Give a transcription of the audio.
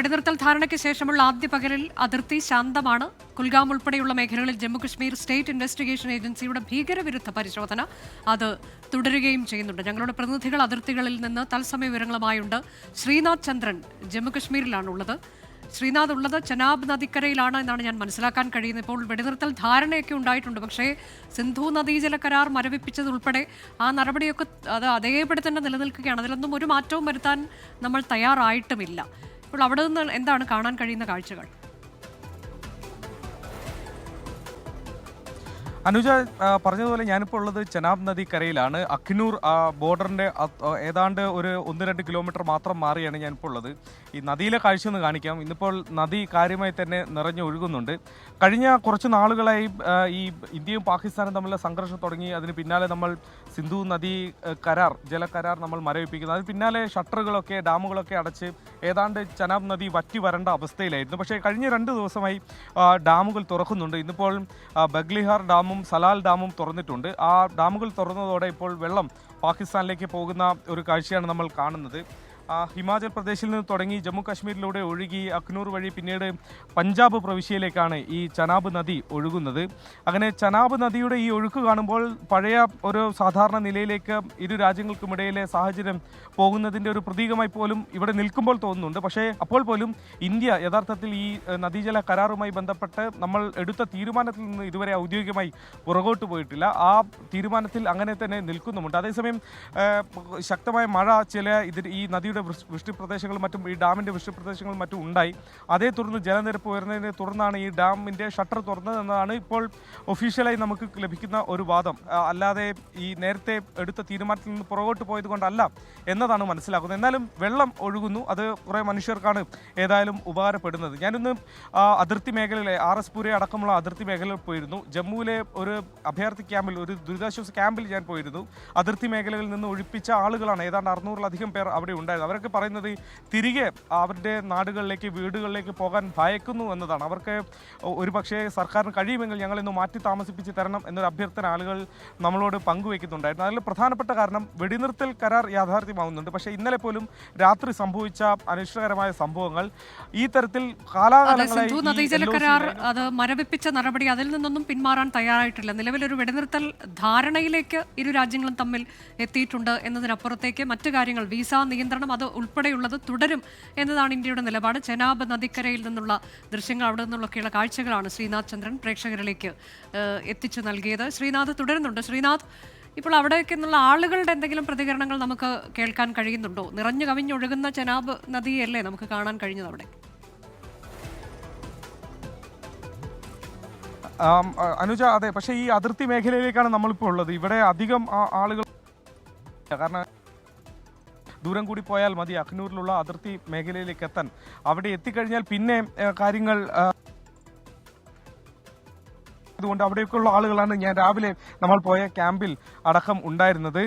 വെടിനിർത്തൽ ധാരണയ്ക്ക് ശേഷമുള്ള ആദ്യ പകലിൽ അതിർത്തി ശാന്തമാണ്. കുൽഗാം ഉൾപ്പെടെയുള്ള മേഖലകളിൽ ജമ്മുകശ്മീർ സ്റ്റേറ്റ് ഇൻവെസ്റ്റിഗേഷൻ ഏജൻസിയുടെ ഭീകരവിരുദ്ധ പരിശോധന അത് തുടരുകയും ചെയ്യുന്നുണ്ട്. ഞങ്ങളുടെ പ്രതിനിധികൾ അതിർത്തികളിൽ നിന്ന് തത്സമയ വിവരങ്ങളുമായുണ്ട്. ശ്രീനാഥ് ചന്ദ്രൻ ജമ്മുകശ്മീരിലാണുള്ളത്. ശ്രീനാഥ് ഉള്ളത് ചെനാബ് നദിക്കരയിലാണ് എന്നാണ് ഞാൻ മനസ്സിലാക്കാൻ കഴിയുന്നത്. ഇപ്പോൾ വെടിനിർത്തൽ ധാരണയൊക്കെ ഉണ്ടായിട്ടുണ്ട്, പക്ഷേ സിന്ധു നദീജല കരാർ മരവിപ്പിച്ചതുൾപ്പെടെ ആ നടപടിയൊക്കെ അത് അതേപടി തന്നെ നിലനിൽക്കുകയാണ്. അതിലൊന്നും ഒരു മാറ്റവും വരുത്താൻ നമ്മൾ തയ്യാറായിട്ടുമില്ല. ഇപ്പോൾ അവിടെ നിന്ന് എന്താണ് കാണാൻ കഴിയുന്ന കാഴ്ചകൾ? അനുജ പറഞ്ഞതുപോലെ ഞാനിപ്പോൾ ഉള്ളത് ചെനാബ് നദിക്കരയിലാണ്. അഖ്നൂർ ബോർഡറിൻ്റെ ഏതാണ്ട് ഒരു 1-2 കിലോമീറ്റർ മാത്രം മാറിയാണ് ഞാനിപ്പോൾ ഉള്ളത്. ഈ നദിയിലെ കാഴ്ച ഒന്ന് കാണിക്കാം. ഇന്നിപ്പോൾ നദി കാര്യമായി തന്നെ നിറഞ്ഞൊഴുകുന്നുണ്ട്. കഴിഞ്ഞ കുറച്ച് നാളുകളായി ഈ ഇന്ത്യയും പാകിസ്ഥാനും തമ്മിലുള്ള സംഘർഷം തുടങ്ങി. അതിന് പിന്നാലെ നമ്മൾ സിന്ധു നദി കരാർ ജലകരാർ നമ്മൾ മരവിപ്പിക്കുന്നു. അതിന് പിന്നാലെ ഷട്ടറുകളൊക്കെ ഡാമുകളൊക്കെ അടച്ച് ഏതാണ്ട് ചെനാബ് നദി വറ്റി വരേണ്ട അവസ്ഥയിലായിരുന്നു. പക്ഷേ കഴിഞ്ഞ 2 ദിവസമായി ഡാമുകൾ തുറക്കുന്നുണ്ട്. ഇന്നിപ്പോൾ ബഗ്ലിഹാർ ഡാമും സലാൽ ഡാമും തുറന്നിട്ടുണ്ട്. ആ ഡാമുകൾ തുറന്നതോടെ ഇപ്പോൾ വെള്ളം പാകിസ്ഥാനിലേക്ക് പോകുന്ന ഒരു കാഴ്ചയാണ് നമ്മൾ കാണുന്നത്. ഹിമാചൽ പ്രദേശിൽ നിന്ന് തുടങ്ങി ജമ്മു കാശ്മീരിലൂടെ ഒഴുകി അഖ്നൂർ വഴി പിന്നീട് പഞ്ചാബ് പ്രവിശ്യയിലേക്കാണ് ഈ ചനാബ് നദി ഒഴുകുന്നത്. അങ്ങനെ ചനാബ് നദിയുടെ ഈ ഒഴുക്ക് കാണുമ്പോൾ പഴയ ഒരു സാധാരണ നിലയിലേക്ക് ഇരു രാജ്യങ്ങൾക്കുമിടയിലെ സാഹചര്യം പോകുന്നതിൻ്റെ ഒരു പ്രതീകമായി പോലും ഇവിടെ നിൽക്കുമ്പോൾ തോന്നുന്നുണ്ട്. പക്ഷേ അപ്പോൾ പോലും ഇന്ത്യ യഥാർത്ഥത്തിൽ ഈ നദീജല കരാറുമായി ബന്ധപ്പെട്ട് നമ്മൾ എടുത്ത തീരുമാനത്തിൽ നിന്ന് ഇതുവരെ ഔദ്യോഗികമായി പുറകോട്ട് പോയിട്ടില്ല. ആ തീരുമാനത്തിൽ അങ്ങനെ തന്നെ നിൽക്കുന്നുമുണ്ട്. അതേസമയം ശക്തമായ മഴ ഈ നദിയുടെ വൃഷ്ടിപ്രദേശങ്ങളും മറ്റും ഈ ഡാമിൻ്റെ വൃഷ്ടിപ്രദേശങ്ങളും മറ്റും ഉണ്ടായി. അതേ തുടർന്ന് ജലനിരപ്പ് ഉയർന്നതിനെ തുടർന്നാണ് ഈ ഡാമിൻ്റെ ഷട്ടർ തുറന്നതെന്നതാണ് ഇപ്പോൾ ഒഫീഷ്യലായി നമുക്ക് ലഭിക്കുന്ന ഒരു വാദം. അല്ലാതെ ഈ നേരത്തെ എടുത്ത തീരുമാനത്തിൽ നിന്ന് പുറകോട്ട് പോയത് കൊണ്ടല്ല എന്നതാണ് മനസ്സിലാക്കുന്നത്. എന്നാലും വെള്ളം ഒഴുകുന്നു. അത് കുറേ മനുഷ്യർക്കാണ് ഏതായാലും ഉപകാരപ്പെടുന്നത്. ഞാനിന്ന് അതിർത്തി മേഖലയിലെ RS പുര അടക്കമുള്ള അതിർത്തി മേഖലയിൽ പോയിരുന്നു. ജമ്മുവിലെ ഒരു അഭയാർത്ഥി ക്യാമ്പിൽ, ഒരു ദുരിതാശ്വാസ ക്യാമ്പിൽ ഞാൻ പോയിരുന്നു. അതിർത്തി മേഖലകളിൽ നിന്ന് ഒഴിപ്പിച്ച ആളുകളാണ്. ഏതാണ്ട് 600-ലധികം പേർ അവിടെ ഉണ്ടായത്. അവരൊക്കെ പറയുന്നത് തിരികെ അവരുടെ നാടുകളിലേക്ക് വീടുകളിലേക്ക് പോകാൻ ഭയക്കുന്നു എന്നതാണ്. അവർക്ക് ഒരു പക്ഷേ സർക്കാരിന് കഴിയുമെങ്കിൽ ഞങ്ങളിന്ന് മാറ്റി താമസിപ്പിച്ച് തരണം എന്നൊരു അഭ്യർത്ഥന ആളുകൾ നമ്മളോട് പങ്കുവയ്ക്കുന്നുണ്ടായിരുന്നു. അതിൽ പ്രധാനപ്പെട്ട കാരണം വെടിനിർത്തൽ കരാർ യാഥാർത്ഥ്യമാവുന്നുണ്ട്. പക്ഷേ ഇന്നലെ പോലും രാത്രി സംഭവിച്ച അനിഷ്ടകരമായ സംഭവങ്ങൾ ഈ തരത്തിൽ കാലാകാലങ്ങളായി അത് മരവിപ്പിച്ച നടപടി അതിൽ നിന്നൊന്നും പിന്മാറാൻ തയ്യാറായിട്ടില്ല. നിലവിലൊരു വെടിനിർത്തൽ ധാരണയിലേക്ക് ഇരു രാജ്യങ്ങളും തമ്മിൽ എത്തിയിട്ടുണ്ട് എന്നതിനപ്പുറത്തേക്ക് മറ്റു കാര്യങ്ങൾ വിസ നിയന്ത്രണം അത് ഉൾപ്പെടെയുള്ളത് തുടരും എന്നതാണ് ഇന്ത്യയുടെ നിലപാട്. ചെനാബ് നദിക്കരയിൽ നിന്നുള്ള ദൃശ്യങ്ങൾ, അവിടെ നിന്നുള്ളൊക്കെയുള്ള കാഴ്ചകളാണ് ശ്രീനാഥ് ചന്ദ്രൻ പ്രേക്ഷകരിലേക്ക് എത്തിച്ചു നൽകിയത്. ശ്രീനാഥ് തുടരുന്നുണ്ട്. ശ്രീനാഥ്, ഇപ്പോൾ അവിടേക്ക് നിന്നുള്ള ആളുകളുടെ എന്തെങ്കിലും പ്രതികരണങ്ങൾ നമുക്ക് കേൾക്കാൻ കഴിയുന്നുണ്ടോ? നിറഞ്ഞു കവിഞ്ഞൊഴുകുന്ന ചെനാബ് നദിയല്ലേ നമുക്ക് കാണാൻ കഴിഞ്ഞത് അവിടെ? അനുജ, അതെ. പക്ഷേ ഈ അതിർത്തി മേഖലയിലേക്കാണ് നമ്മളിപ്പോൾ ഉള്ളത്. ഇവിടെ അധികം ആളുകൾ, കാരണം ദൂരം കൂടി പോയാൽ മതി അഖ്നൂരിലുള്ള അതിർത്തി മേഖലയിലേക്ക് എത്താൻ. അവിടെ എത്തിക്കഴിഞ്ഞാൽ പിന്നെ കാര്യങ്ങൾ അതുകൊണ്ട് അവിടേക്കുള്ള ആളുകളാണ് ഞാൻ രാവിലെ നമ്മൾ പോയ ക്യാമ്പിൽ അടക്കം ഉണ്ടായിരുന്നത്.